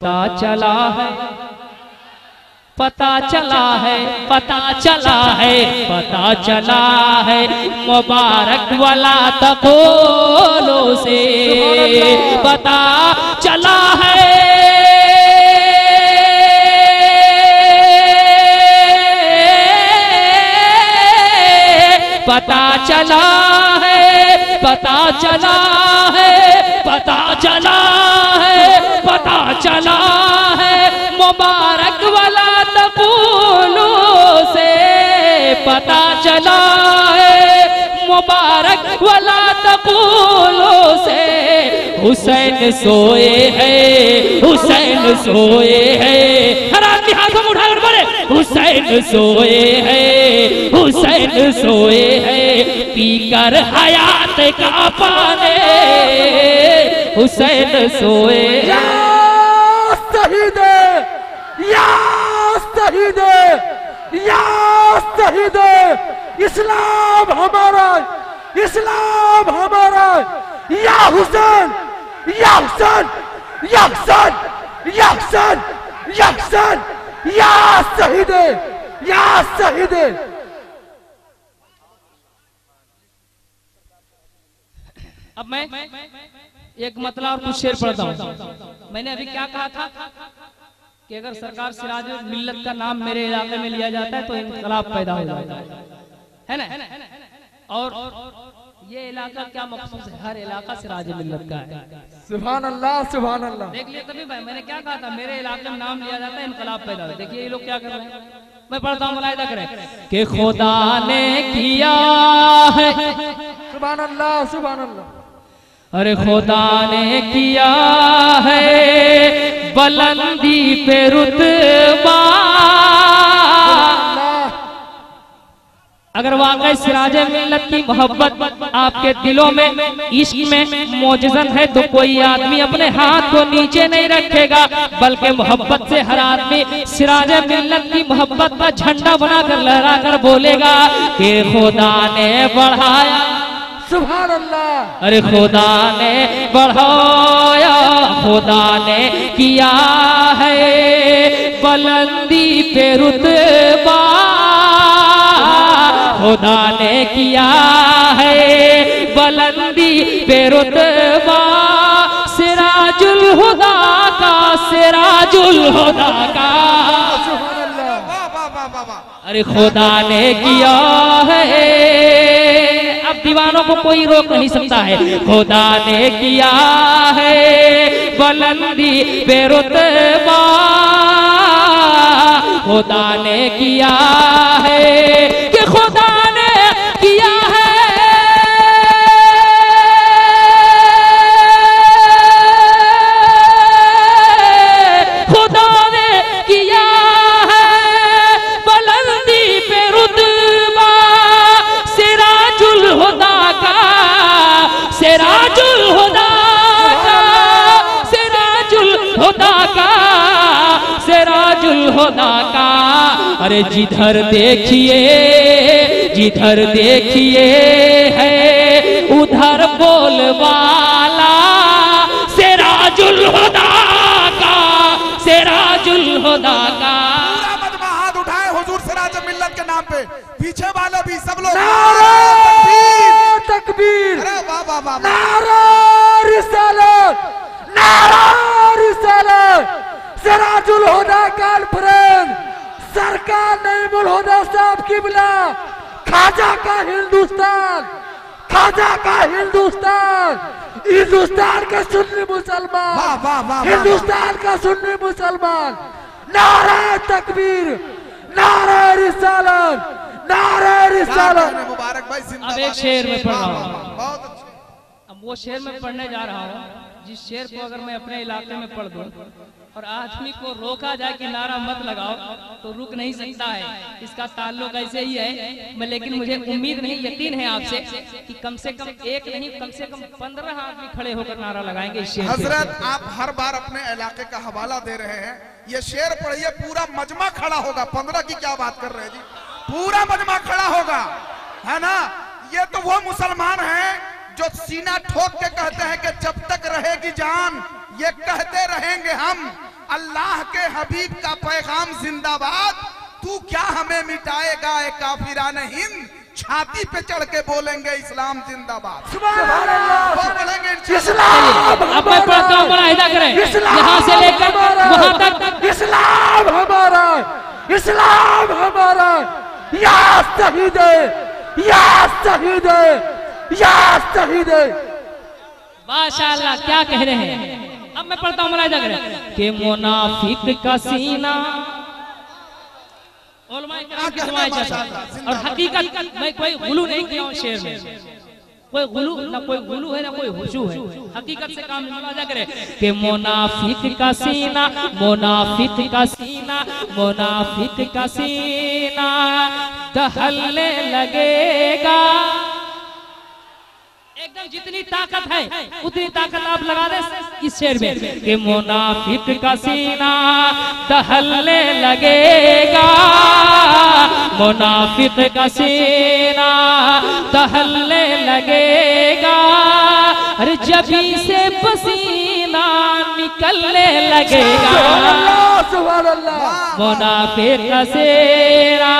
पता चला है, पता चला है, पता चला है, पता चला है मुबारक वाला तकोलो से पता चला है, पता चला है, पता चला है, पता चला है, पता चला है मुबारक वाला तकूलो से पता चला है मुबारक वाला तकूलो से हुसैन सोए हैं, हुसैन सोए हैं, हर आदमी हाथों में उठाकर बोले हुसैन सोए हैं, हुसैन सोए हैं, पीकर हयात का पाने हुसैन सोए हैं। शहीदे या शहीदे या शहीदे, इस्लाम हमारा, इस्लाम हमारा, या हुसैन, या हुसैन, या हुसैन, या हुसैन, या हुसैन, या शहीदे, या शहीदे। अब मैं एक मतलब और कुछ शेर पढ़ता हूँ। मैंने अभी क्या कहा था कि अगर सरकार सिराज मिल्लत का नाम मेरे इलाके में लिया जाता है तो इनकलाब पैदा हो जाता है ना। और ये इलाका क्या मखसूस है, हर इलाका सिराज मिल्लत का है। सुभान अल्लाह, सुभान अल्लाह। देख लिया तभी भाई, मैंने क्या कहा था, मेरे इलाके में नाम लिया जाता है इनकलाब पैदा हो। देखिए ये लोग क्या कर रहे हैं, मैं पढ़ता हूँ, मुलाहिदा करें कि खुदा ने किया है, सुभान अल्लाह, सुभान अल्लाह। अरे खुदा ने किया है बुलंदी पे रुतबा। अगर वाकई सिराज मिल्लत की मोहब्बत आपके दिलों में, इश्क में मौजूद है तो कोई आदमी अपने हाथ को नीचे नहीं रखेगा, बल्कि मोहब्बत से हर आदमी सिराज मिल्लत की मोहब्बत का झंडा बनाकर लहराकर बोलेगा कि खुदा ने बढ़ाया, सुभान अल्लाह। अरे खुदा ने बढ़ाया, खुदा ने किया है बुलंदी पे रुतबा, खुदा ने किया है बुलंदी पे रुतबा, सिराजुल हुदा का, सिराजुल हुदा का, अरे खुदा ने किया है। अब दीवानों को कोई रोक नहीं सकता है, खुदा ने किया है बुलंदी पे रुतबा, खुदा ने किया है कि खुदा ने किया है, खुदा ने किया है बुलंदी पे रुतबा, सिराजुल हुदा का, सिराजुल हुदा का, सिराजुल हुदा का, सिराजुल हुदा का। अरे जिधर देखिए, जिधर देखिए है उधर बोलबाला, सिराजुल हुदा का, सिराजुल हुदा का। पूरा मजमा हाथ उठाए हुजूर सिराज मिल्लत के नाम पे, पीछे वाले भी सब लोग नारे तकबीर, अरे वाह वाह वाह, नारा रिसालत, नारा रिसालत, सिराजुल हुदा कॉन्फ्रेंस, सरकार नईमुल हुदा साहब किबला, खाजा का हिंदुस्तान, खाजा का हिंदुस्तान, हिंदुस्तान का सुन्नी मुसलमान, वाह वाह वाह, हिंदुस्तान का सुन्नी मुसलमान, नारा तकबीर, नारा रिसालत, नारा रिसालत। मुबारक भाई जिंदाबाद। अब एक शेर में पढ़ रहा हूँ, बहुत अच्छे। अब वो शेर में पढ़ने जा रहा हूँ जिस शेर को अगर मैं अपने इलाके में पढ़ दूं और आदमी को रोका जाए कि नारा मत लगाओ तो रुक नहीं सकता है। इसका ताल्लुक ऐसे ही है, मैं लेकिन मुझे उम्मीद नहीं, यकीन है आपसे कि कम से कम एक नहीं, कम से कम 15 आदमी खड़े होकर नारा लगाएंगे इस शेर पे। हजरत आप हर बार अपने इलाके का हवाला दे रहे हैं, ये शेर पढ़िए पूरा मजमा खड़ा होगा। 15 की क्या बात कर रहे हैं जी, पूरा मजमा खड़ा होगा, है ना। ये तो वो मुसलमान हैं जो सीना ठोक के कहते हैं कि जब तक रहेगी जान ये कहते रहेंगे हम, अल्लाह के हबीब का पैगाम जिंदाबाद, तू क्या हमें मिटाएगा ए काफिरान हिंद, छाती पे चढ़ के बोलेंगे इस्लाम जिंदाबाद। सुभान अल्लाह। वो बोलेंगे इस्लाम अब मैं पढ़ता हूँ, मुलाहिदा करें यहाँ से लेकर वहां तक। इस्लाम हमारा, इस्लाम हमारा, या शहीद, या शहीद, या शहीद। माशाअल्लाह, क्या कह रहे हैं। अब मैं पढ़ता हूँ, मुलाहिदा करें कि मुनाफिक का सीना उलमाए किराम की दुआएं चाहता और हकीकत मैं कोई गुलू नहीं किया हूँ शेर में, कोई गुलू ना, कोई गुलू है ना कोई हुशू है, हकीकत से काम मुलाहिदा करें कि मुनाफिक का सीना, मुनाफिक का सीना, मुनाफिक का सीना दहलने लगेगा। एकदम जितनी ताकत है उतनी ताकत आप लगा दे इस शेर में कि मुनाफिक का सीना दहलने लगेगा, मुनाफिक का सीना दहलने लगेगा। अरे जबी से पसीना निकलने लगेगा, सुभान अल्लाह। मुनाफिक का सीना।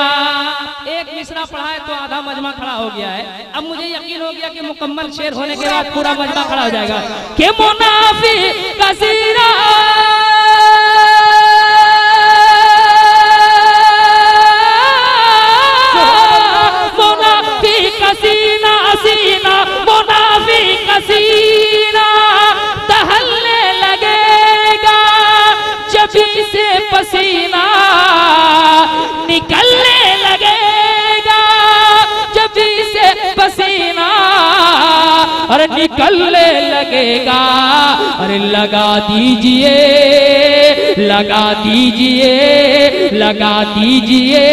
एक मिसरा पढ़ा है तो आधा मजमा खड़ा हो गया है। अब मुझे यकीन हो गया कि मुकम्मल शेर होने के बाद पूरा मजमा खड़ा हो जाएगा कि मुनाफिक का सीना मुनाफिक का सीना, सीना मुनाफिक का सीना दहलने लगेगा, जबी से पसीना निकलने लगेगा, जबी से पसीना और निकलने लगेगा। अरे लगा दीजिए, लगा दीजिए, लगा दीजिए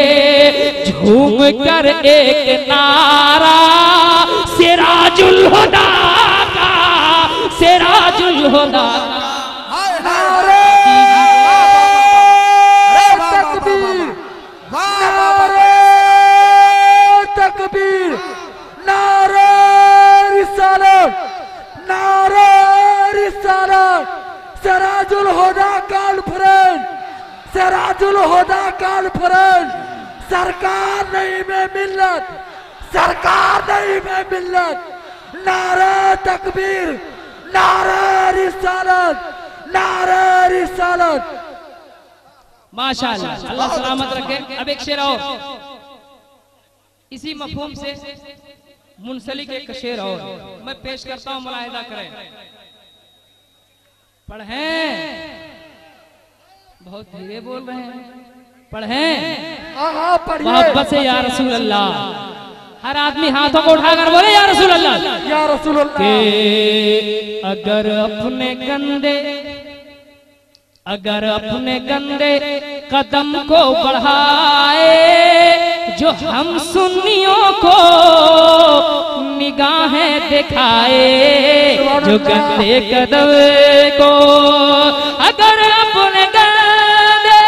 झूम कर एक नारा सिराजुल हुदा का, सिराजुल हुदा का। नारे तकबीर, नारे तकबीर, नारे रिसालत, नारे रिसालत। सिराजुल हुदा कॉन्फ्रेंस, सिराजुल हुदा कॉन्फ्रेंस। सरकार नहीं में मिल्लत, सरकार नहीं में मिल्लत। नारे तकबीर, नारे रिसालत, नारे रिसालत। माशाअल्लाह, अल्लाह सलामत रखे। अब एक शेर और इसी मफहूम से मुंसलिक एक शेर और मैं पेश करता हूँ, मुलाहिदा करें। पढ़ें, बहुत धीरे बोल रहे हैं, पढ़ें हाँ पढ़िए। मोहब्बत से या रसूल अल्लाह। हर आदमी हाथों को उठाकर बोले या रसूल अल्लाह। या रसूल अल्लाह। कि अगर अपने गंदे, अगर अपने गंदे कदम को बढ़ाए जो हम सुन्नियों को निगाहें दिखाए, जो गंदे कदम को अगर अपने गंदे,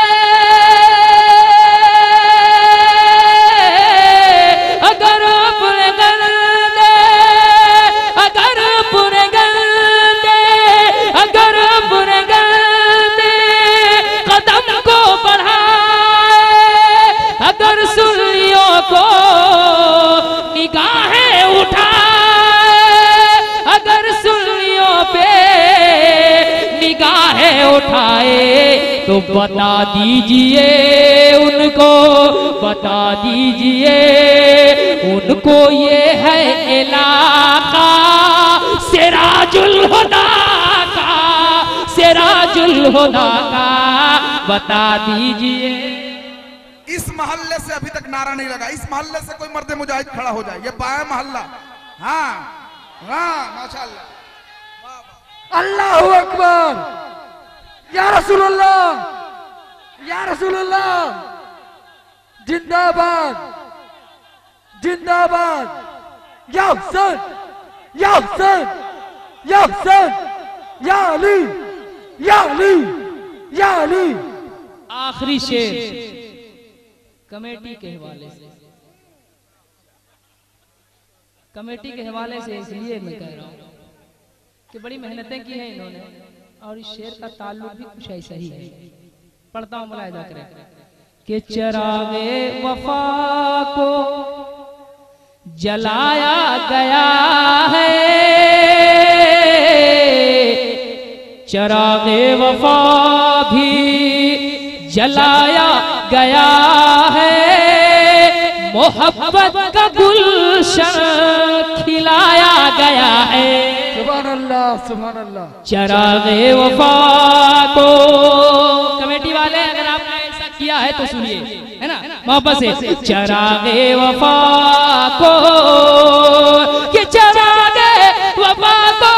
अगर अपने गंदे, अगर अपने गंदे, अगर अपने गंदे कदम को बढ़ाए, अगर सुन्नियों को निगाहें उठाए, अगर सुन्नियों पे निगाहें उठाए तो बता दीजिए उनको, बता दीजिए उनको ये है इलाका सिराजुल हुदा का, सिराजुल हुदा का। बता दीजिए। इस मोहल्ले से अभी तक नारा नहीं लगा, इस मोहल्ले से कोई मर्द मुजाहिद खड़ा हो जाए, ये बाया मोहल्ला। हाँ हाँ माशाअल्लाह। अल्लाहु अकबर। या रसूलुल्लाह, या रसूलुल्लाह। जिंदाबाद, जिंदाबाद। या हुसैन, या हुसैन, या हुसैन, या अली, या अली, या अली। आखिरी शेर कमेटी के हवाले से, कमेटी के हवाले से इसलिए मैं कह रहा हूँ कि बड़ी मेहनतें की हैं इन्होंने और इस शेर का ताल्लुक भी कुछ ऐसा ही है, पढ़ता हूँ मुलाहिजा करें कि चरागे वफा को जलाया गया है, चरागे वफा भी जलाया गया है, मोहब्बत का गुलशन खिलाया गया है। सुभान अल्लाह, सुभान अल्लाह। चरागे वफा को, कमेटी वाले अगर आपने ऐसा किया है तो सुनिए, है ना, वापस से चरागे वफा को, कि चरागे वफा को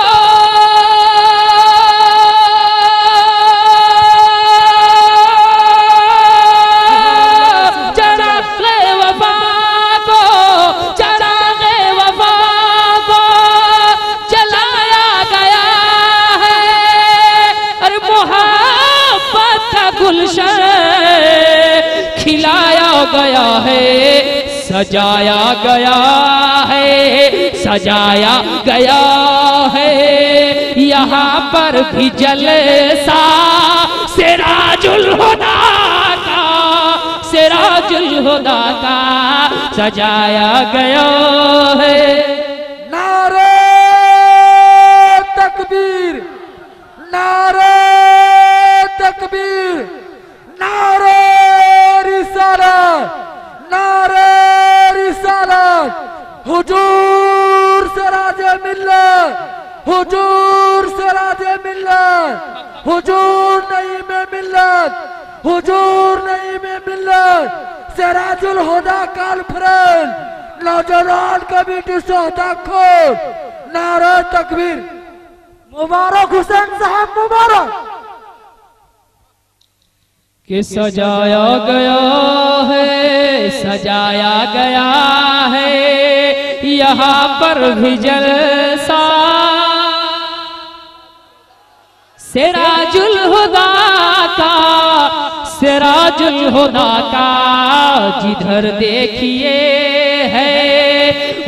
खिलाया गया है, सजाया गया है, सजाया गया है, यहाँ पर भी जलसा सिराजुल हुदा का, सिराजुल हुदा का सजाया गया है। नारे तकबीर, नारे तकबीर, नारे रिसालत, नारे रिसालत, हुजूर सिराजे मिल्लत, हुजूर सिराजे मिल्लत, हुजूर नईम मिल्लत, हुजूर नईम मिल्लत, सिराजुल हुदा कॉन्फ्रेंस, नौजवान कमेटी सोहदा खोर, नारे तकबीर। मुबारक हुसैन साहब, मुबारक। कि सजाया गया है, सजाया गया है, यहाँ पर भी जलसा सिराजुल हुदा का, सिराजुल हुदा का, जिधर देखिए है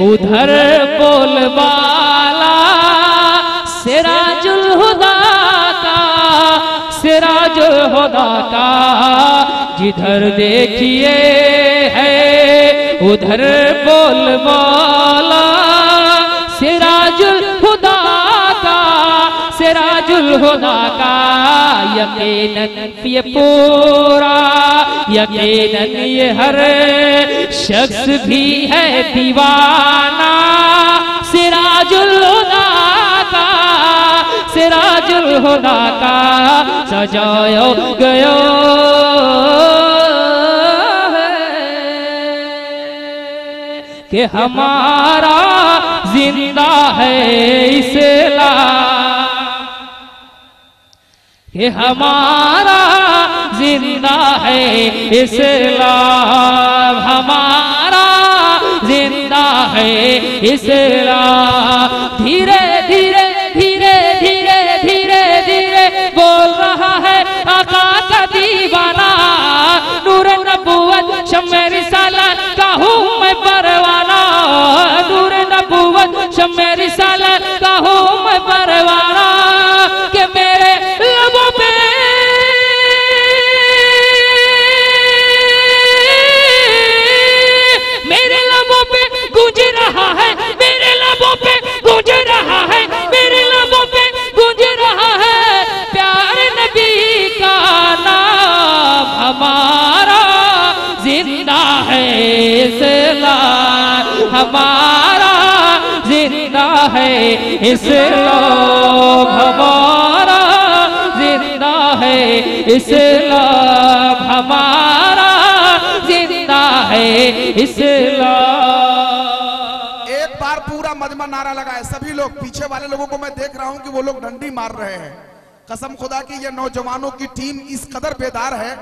उधर बोलबाला सिराजुल हुदा का, सिराजुल हुदा का, जिधर देखिए है उधर बोलबाला सिराजुल हुदा का, सिराजुल हुदा का। यकीनन ये पूरा, यकीनन ये हर शख्स भी है दीवाना सिराजुल हुदा का, सिराजुल हुदा का सजाया गया है कि हमारा जिंदा है इस्लाम, कि हमारा जिंदा है इस्लाम, हमारा जिंदा है इस्लाम। धीरे धीरे धीरे धीरे धीरे धीरे बोल रहा है आका का दीवाना, नूर नबूवत शम्मे रिसालत का हूँ मैं परवाना, नूर नबूवत शम्मे रिसालत का हूँ मैं परवाना, कि मेरे लबों पे मेरे लबों पे गूंज रहा है, मेरे लबों पे गूंज रहा है, मेरे लबों पे गूंज रहा है प्यारे नबी का नाम, हमारा जिंदा है इस्लाम, हमारा जिंदा है इस्लाम, हमारा जिंदा है इस्लाम, हमारा जिंदा है इस्लाम। एक बार पूरा मजमा नारा लगाए सभी लोग। पीछे वाले लोगों को मैं देख रहा हूं कि वो लोग डंडी मार रहे हैं। कसम खुदा की ये नौजवानों की टीम इस कदर बेदार है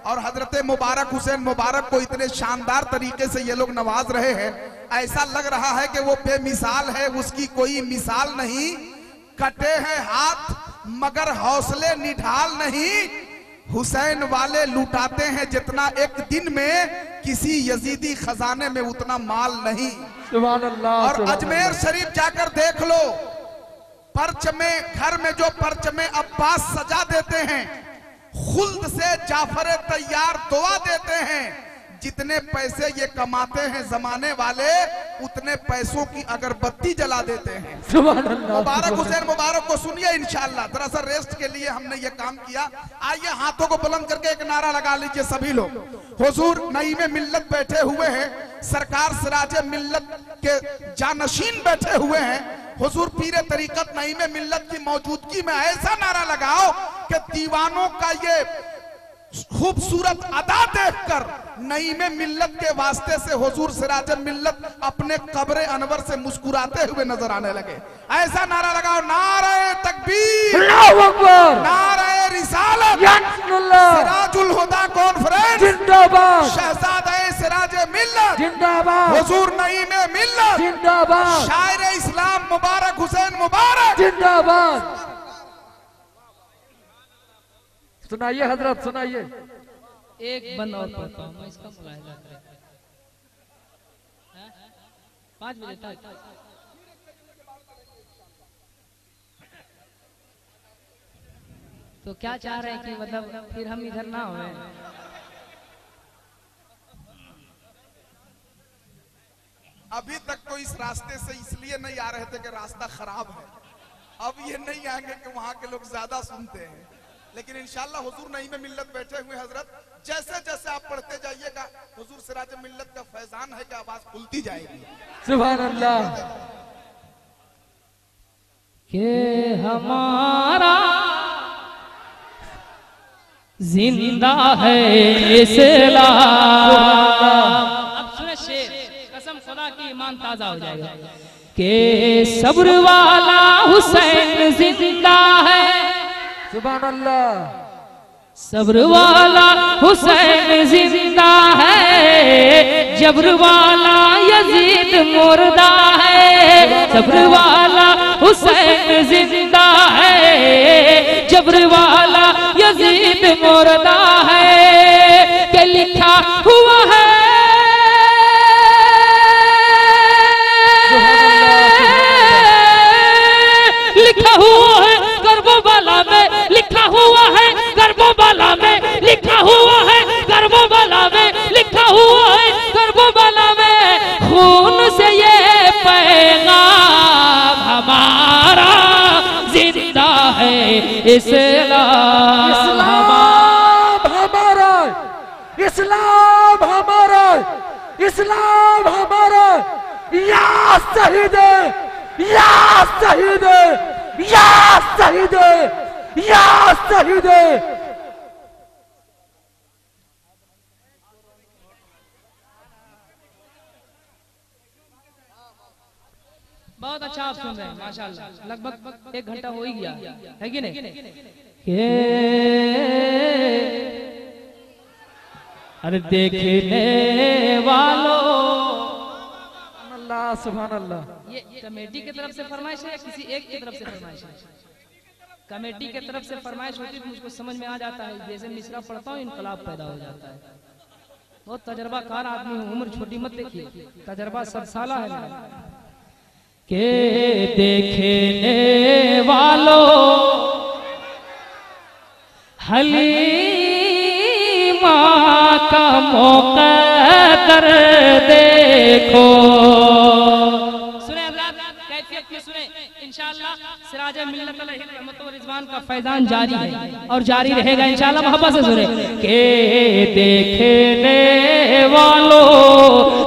और हजरत मुबारक हुसैन मुबारक को इतने शानदार तरीके से ये लोग नवाज रहे हैं, ऐसा लग रहा है कि वो बेमिसाल है, उसकी कोई मिसाल नहीं। कटे हैं हाथ मगर हौसले निढाल नहीं, हुसैन वाले लुटाते हैं जितना एक दिन में किसी यजीदी खजाने में उतना माल नहीं। सुभान अल्लाह। और अजमेर शरीफ जाकर देख लो, पर्च में, घर में जो पर्च में अब्बास सजा देते हैं, खुल्द से जाफर तैयार दुआ देते हैं। जितने पैसे ये कमाते हैं जमाने वाले, उतने पैसों की अगरबत्ती जला देते हैं। मुबारक हुसैन मुबारक को सुनिए इंशाअल्लाह। दरअसल रेस्ट के लिए हमने ये काम किया। आइए हाथों को बुलंद करके एक नारा लगा लीजिए सभी लोग। हुजूर नईम मिल्लत बैठे हुए हैं, सरकार सिराज मिल्लत के जानशीन बैठे हुए हैं। हुजूर पीरे तरीकत नईम मिल्लत की मौजूदगी में ऐसा नारा लगाओ कि दीवानों का ये खूबसूरत अदा देखकर नईम मिल्लत के वास्ते से हुजूर सिराज मिल्लत अपने कब्र अनवर से मुस्कुराते हुए नजर आने लगे। ऐसा नारा लगाओ, नारे तकबीर, अल्लाहू अकबर, नारे रिसालत, सिराजुल हुदा कॉन्फ्रेंस जिंदाबाद, शहजादे सिराज मिल्लत जिंदाबाद, हुजूर नईम मिल्लत जिंदाबाद, शायर इस्लाम मुबारक हुसैन मुबारक जिंदाबाद। सुनाइए हजरत, सुनाइए। एक बंद और पढ़ता हूँ मैं, इसका मुलाहिजा करें। 5 बजे तक तो क्या चाह रहे हैं कि मतलब फिर हम इधर ना हों। अभी तक तो इस रास्ते से इसलिए नहीं आ रहे थे कि रास्ता खराब है। अब ये नहीं आएंगे कि वहां के लोग ज्यादा सुनते हैं, लेकिन इंशाअल्लाह हुजूर नईम मिल्लत बैठे हुए हजरत, जैसे जैसे आप पढ़ते जाइएगा हुजूर सिराज मिल्लत का फैजान है कि आवाज खुलती जाएगी। सुभान अल्लाह। के हमारा जिंदा है इस्लाम। अब सुने शेर, कसम खुदा की ईमान ताजा हो जाएगा। के सब्र वाला हुसैन जिंदा है, सुभान अल्लाह। सब्र वाला हुसैन जिंदा है, जब्र वाला यजीद मुर्दा है। सब्र वाला हुसैन जिंदा है, जब्र वाला यजीद मुर्दा है। के लिखा हुआ है, लिखा हुआ है कर्बला में, लिखा हुआ है कर्बला में, लिखा हुआ है कर्बला में, लिखा हुआ है कर्बला में। खून से ये पैगाम हमारा जिंदा है इस्लाम। इस्लाम हमारा, इस्लाम हमारा, इस्लाम हमारा। या शहीद, या शहीद, या शहीद, या शहीद। बहुत अच्छा आप सुन रहे हैं माशाल्लाह। लगभग 1 घंटा हो ही गया है कि नहीं? अरे देखने वालों, अल्लाह सुभान अल्लाह। ये कमेटी की तरफ से फरमाइश है या किसी एक की तरफ से फरमाइश है? कमेटी की तरफ से फरमाइश होती है तो मुझको समझ में आ जाता है। जैसे मिसरा पढ़ता हूँ इनकलाब पैदा हो जाता है। बहुत तजर्बाकार आदमी हूँ, उम्र छोटी मत देखिए, तजर्बा 7 साल है मेरा। के देखने वालों हलीमा का मुक़द्दर देखो। सुने हज़रात, कैफियत में सुने। इंशाअल्लाह सिराज मिल्लत अलैहि रहमत व रिज़वान का फैज़ान जारी है और जारी रहेगा इंशाअल्लाह। मोहब्बत से सुने। के देखने वालों,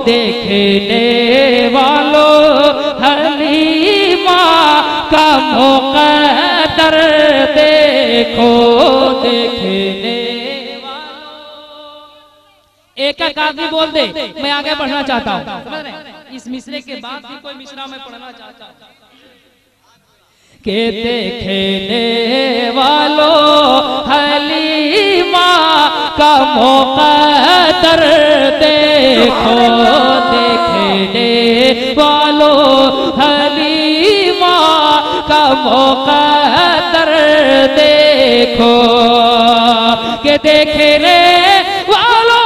देखने वालों हलीमा का मुक़द्दर देखो, देखने वालों। एक एक आदमी बोल दे, मैं आगे बढ़ना चाहता हूँ। समझ रहे हैं? इस मिसरे के बाद भी कोई मिसरा मैं पढ़ना चाहता हूँ। के देखने वालों हलीमा का मुक़द्दर देखो, देखने वालों हलीमा का मुक़द्दर देखो। के देखने वालों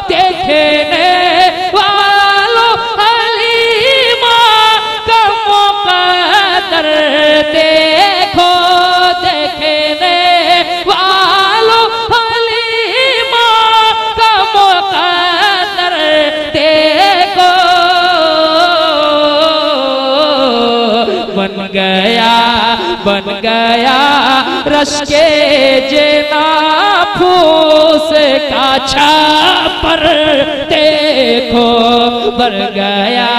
देखने वालों बन गया रश के जेना फूस का छापर देखो, बन गया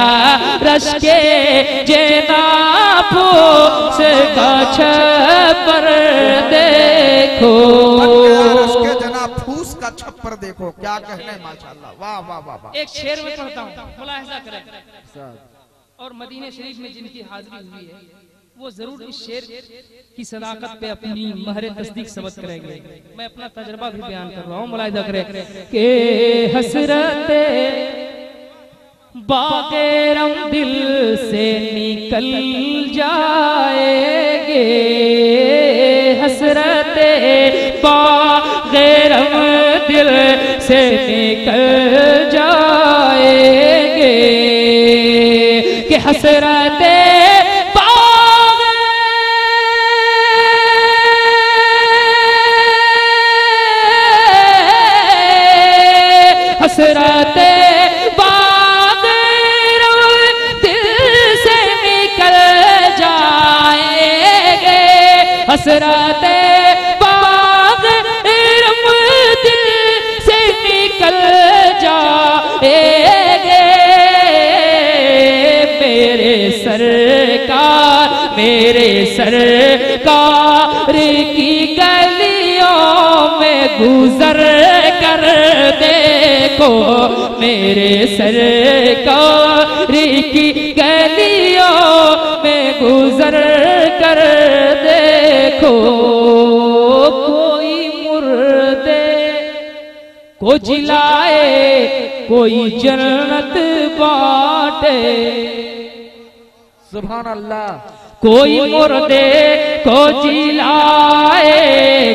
रश के जेना फूस का छापर देखो। उसके जना फूस का छप्पर देखो, क्या कहने माशाल्लाह, वाह वाह वाह वाह। एक शेर में पढ़ता हूँ, मुलाहिजा करें। और मदीने शरीफ में जिनकी हाजिरी हुई है वो जरूर इस शेर की सदाकत पे अपनी महर तस्दीक सबत करेंगे। मैं अपना तजर्बा भी बयान कर रहा हूँ, मुलाहिजा करें के हसरते बागेरम दिल से निकल जाएंगे, हसरते बागेरम दिल से निकल जाएंगे, कि हसरते हसरते हसरते बाग इरम दिल से निकल जाएंगे, मेरे सरकार की गलियों में गुजर कर देखो, मेरे सरकार की गलियों में गुजर कर देखो। कोई मुर्दे को जिलाए, कोई जन्नत बांटे, सुभान अल्लाह। कोई मुर्दे को जिलाए,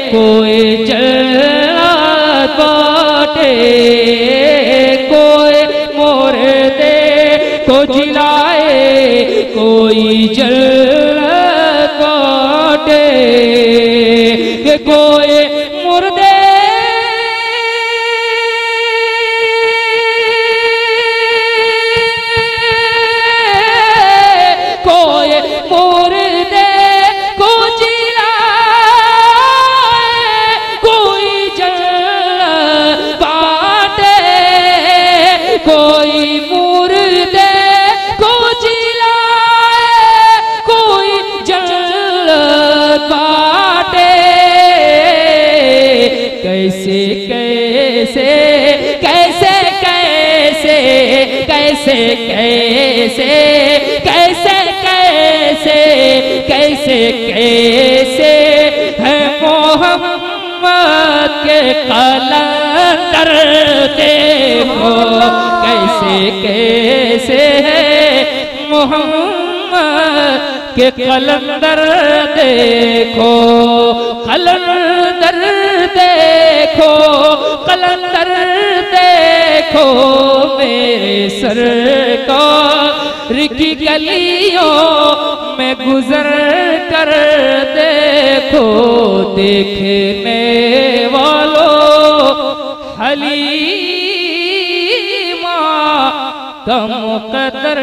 कोई जन्नत बांटे, कोई मुर्दे को जिलाए, कोई जन्नत बांटे, कोई मुर्दे कैसे है मोहम्मद के कलंदर देखो, कैसे है मोहम्मद के कलंदर देखो, कलंदर देखो, कलंदर देखो, मेरे सरकार की गलियों में गुजर कर देखो, देखने वालों हलीमा का मुकद्दर